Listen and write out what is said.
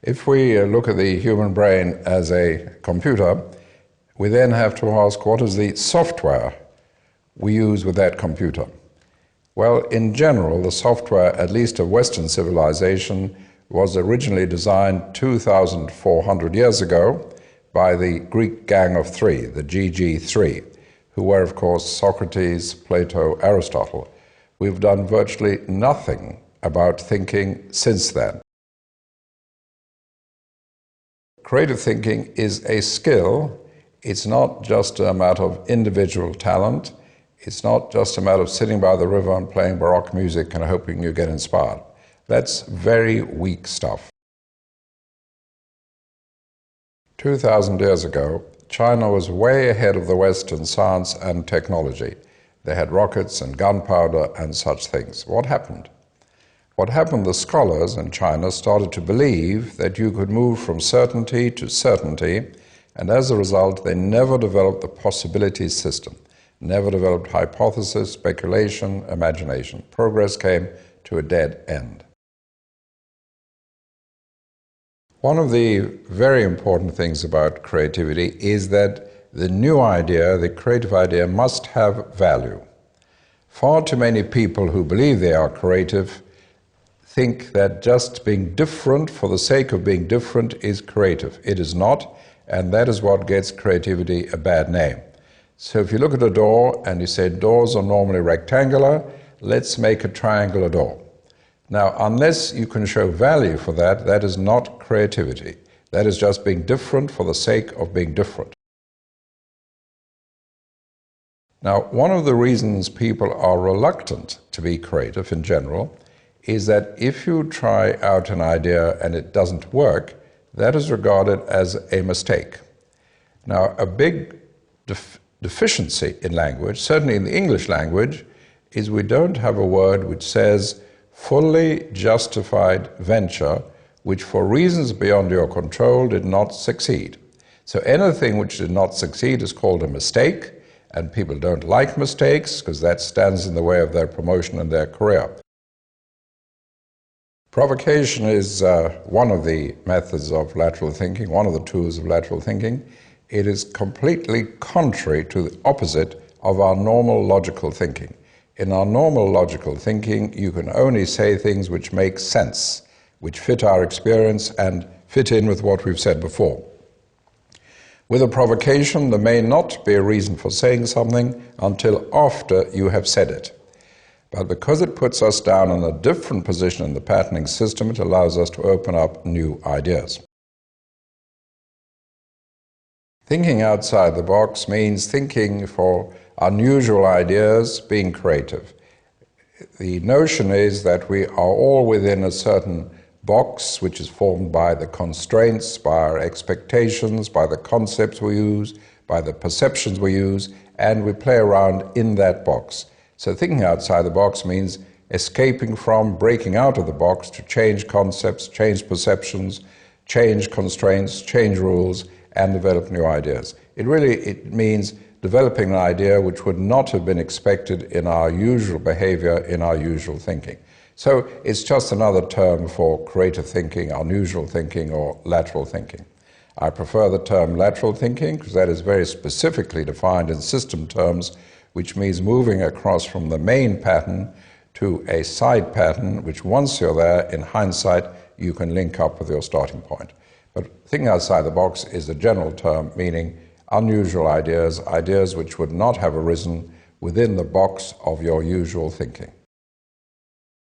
If we look at the human brain as a computer, we then have to ask, what is the software we use with that computer? Well, in general, the software, at least of Western civilization, was originally designed 2,400 years ago by the Greek Gang of Three, the GG3, who were, of course, Socrates, Plato, Aristotle. We've done virtually nothing about thinking since then. Creative thinking is a skill. It's not just a matter of individual talent. It's not just a matter of sitting by the river and playing Baroque music and hoping you get inspired. That's very weak stuff. 2,000 years ago, China was way ahead of the West in science and technology. They had rockets and gunpowder and such things. What happened? What happened, the scholars in China started to believe that you could move from certainty to certainty, and as a result, they never developed the possibilities system, never developed hypothesis, speculation, imagination. Progress came to a dead end. One of the very important things about creativity is that the new idea, the creative idea, must have value. Far too many people who believe they are creative think that just being different for the sake of being different is creative. It is not, and that is what gets creativity a bad name. So if you look at a door and you say doors are normally rectangular, let's make a triangular door. Now, unless you can show value for that, that is not creativity. That is just being different for the sake of being different. Now, one of the reasons people are reluctant to be creative in general is that if you try out an idea and it doesn't work, that is regarded as a mistake. Now, a big deficiency in language, certainly in the English language, is we don't have a word which says fully justified venture, which for reasons beyond your control did not succeed. So anything which did not succeed is called a mistake, and people don't like mistakes because that stands in the way of their promotion and their career. Provocation is one of the methods of lateral thinking, one of the tools of lateral thinking. It is completely contrary to the opposite of our normal logical thinking. In our normal logical thinking, you can only say things which make sense, which fit our experience and fit in with what we've said before. With a provocation, there may not be a reason for saying something until after you have said it. But because it puts us down in a different position in the patterning system, it allows us to open up new ideas. Thinking outside the box means thinking for unusual ideas, being creative. The notion is that we are all within a certain box which is formed by the constraints, by our expectations, by the concepts we use, by the perceptions we use, and we play around in that box. So thinking outside the box means escaping from, breaking out of the box to change concepts, change perceptions, change constraints, change rules, and develop new ideas. It means developing an idea which would not have been expected in our usual behavior, in our usual thinking. So it's just another term for creative thinking, unusual thinking, or lateral thinking. I prefer the term lateral thinking because that is very specifically defined in system terms, which means moving across from the main pattern to a side pattern, which once you're there, in hindsight, you can link up with your starting point. But thinking outside the box is a general term meaning unusual ideas, ideas which would not have arisen within the box of your usual thinking.